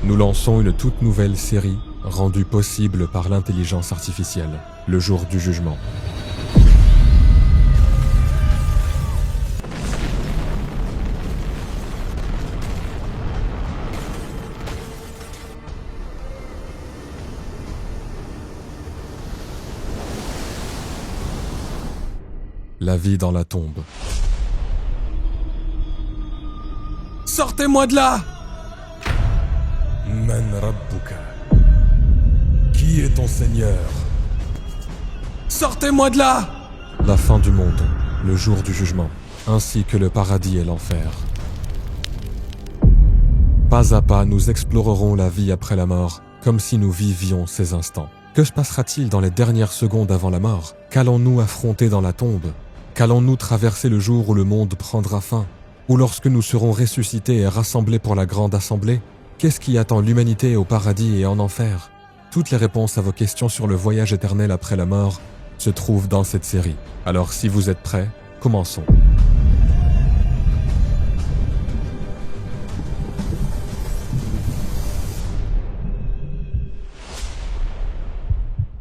Nous lançons une toute nouvelle série rendue possible par l'intelligence artificielle, le jour du jugement. La vie dans la tombe. Sortez-moi de là! Man Rabbuka. Qui est ton Seigneur? Sortez-moi de là! La fin du monde, le jour du jugement, ainsi que le paradis et l'enfer. Pas à pas, nous explorerons la vie après la mort, comme si nous vivions ces instants. Que se passera-t-il dans les dernières secondes avant la mort? Qu'allons-nous affronter dans la tombe? Qu'allons-nous traverser le jour où le monde prendra fin? Ou lorsque nous serons ressuscités et rassemblés pour la grande assemblée? Qu'est-ce qui attend l'humanité au paradis et en enfer? Toutes les réponses à vos questions sur le voyage éternel après la mort se trouvent dans cette série. Alors si vous êtes prêts, commençons.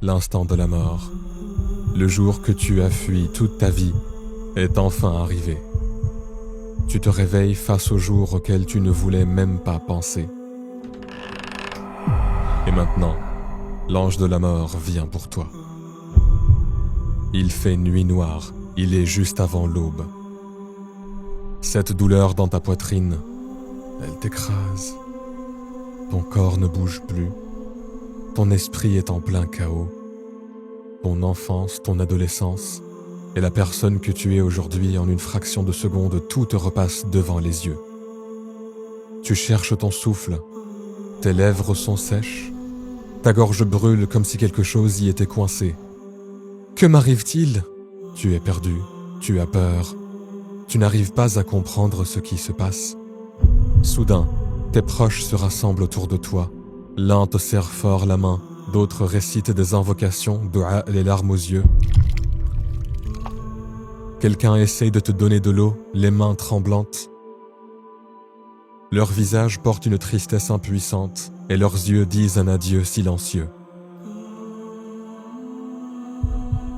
L'instant de la mort, le jour que tu as fui toute ta vie, est enfin arrivé. Tu te réveilles face au jour auquel tu ne voulais même pas penser. Et maintenant, l'ange de la mort vient pour toi. Il fait nuit noire, il est juste avant l'aube. Cette douleur dans ta poitrine, elle t'écrase. Ton corps ne bouge plus. Ton esprit est en plein chaos. Ton enfance, ton adolescence, et la personne que tu es aujourd'hui en une fraction de seconde, tout te repasse devant les yeux. Tu cherches ton souffle, tes lèvres sont sèches, ta gorge brûle comme si quelque chose y était coincé. Que m'arrive-t-il? Tu es perdu, tu as peur, tu n'arrives pas à comprendre ce qui se passe. Soudain, tes proches se rassemblent autour de toi. L'un te serre fort la main, d'autres récitent des invocations, doua, les larmes aux yeux. Quelqu'un essaye de te donner de l'eau, les mains tremblantes. Leurs visages portent une tristesse impuissante et leurs yeux disent un adieu silencieux.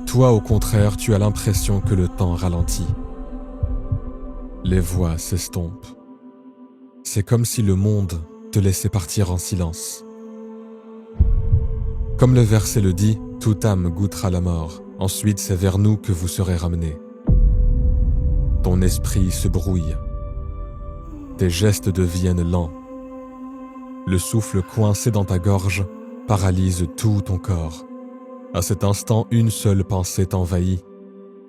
Toi, au contraire, tu as l'impression que le temps ralentit. Les voix s'estompent. C'est comme si le monde te laissait partir en silence. Comme le verset le dit, toute âme goûtera la mort. Ensuite, c'est vers nous que vous serez ramenés. Ton esprit se brouille. Tes gestes deviennent lents. Le souffle coincé dans ta gorge paralyse tout ton corps. À cet instant, une seule pensée t'envahit.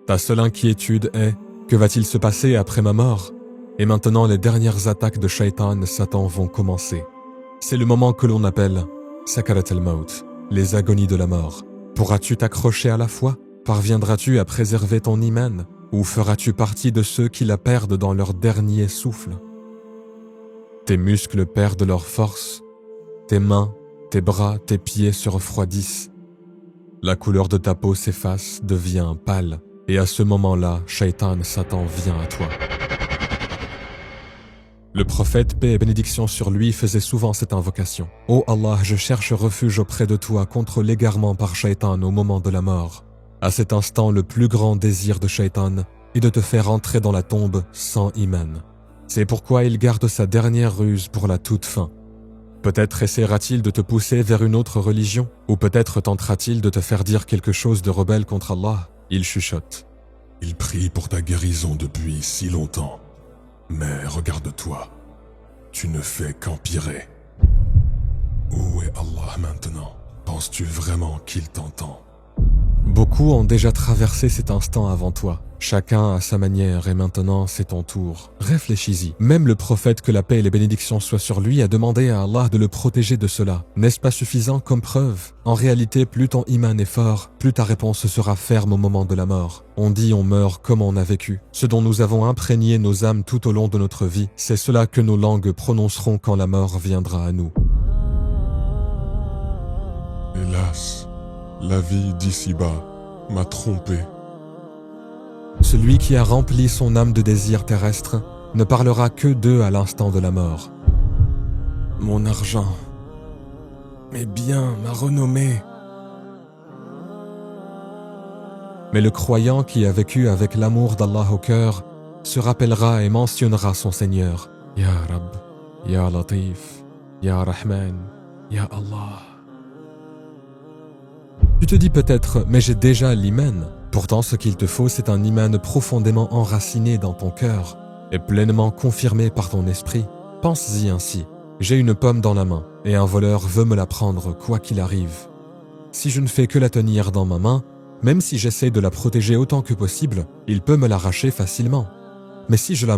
Ta seule inquiétude est « Que va-t-il se passer après ma mort ?» Et maintenant, les dernières attaques de Shaitan, Satan vont commencer. C'est le moment que l'on appelle « Sakarat al-Maut », les agonies de la mort. Pourras-tu t'accrocher à la foi? Parviendras-tu à préserver ton iman? Ou feras-tu partie de ceux qui la perdent dans leur dernier souffle? Tes muscles perdent leur force, tes mains, tes bras, tes pieds se refroidissent. La couleur de ta peau s'efface, devient pâle, et à ce moment-là, Shaitan, Satan vient à toi. Le prophète, paix et bénédiction sur lui, faisait souvent cette invocation. « Ô Allah, je cherche refuge auprès de toi contre l'égarement par Shaitan au moment de la mort. » À cet instant, le plus grand désir de Shaitan est de te faire entrer dans la tombe sans iman. C'est pourquoi il garde sa dernière ruse pour la toute fin. Peut-être essaiera-t-il de te pousser vers une autre religion, ou peut-être tentera-t-il de te faire dire quelque chose de rebelle contre Allah. Il chuchote. Il prie pour ta guérison depuis si longtemps. Mais regarde-toi, tu ne fais qu'empirer. Où est Allah maintenant? Penses-tu vraiment qu'il t'entend? Beaucoup ont déjà traversé cet instant avant toi. Chacun à sa manière et maintenant c'est ton tour. Réfléchis-y. Même le prophète, que la paix et les bénédictions soient sur lui, a demandé à Allah de le protéger de cela. N'est-ce pas suffisant comme preuve? En réalité, plus ton iman est fort, plus ta réponse sera ferme au moment de la mort. On dit on meurt comme on a vécu. Ce dont nous avons imprégné nos âmes tout au long de notre vie, c'est cela que nos langues prononceront quand la mort viendra à nous. Hélas, la vie d'ici-bas m'a trompé. Celui qui a rempli son âme de désirs terrestres ne parlera que d'eux à l'instant de la mort. mon argent, mes biens, ma renommée. Mais le croyant qui a vécu avec l'amour d'Allah au cœur se rappellera et mentionnera son Seigneur. Ya Rab, Ya Latif, Ya Rahman, Ya Allah. Tu te dis peut-être, mais j'ai déjà l'iman. Pourtant, ce qu'il te faut, c'est un iman profondément enraciné dans ton cœur et pleinement confirmé par ton esprit. Pense-y ainsi. J'ai une pomme dans la main et un voleur veut me la prendre quoi qu'il arrive. Si je ne fais que la tenir dans ma main, même si j'essaie de la protéger autant que possible, il peut me l'arracher facilement. Mais si je la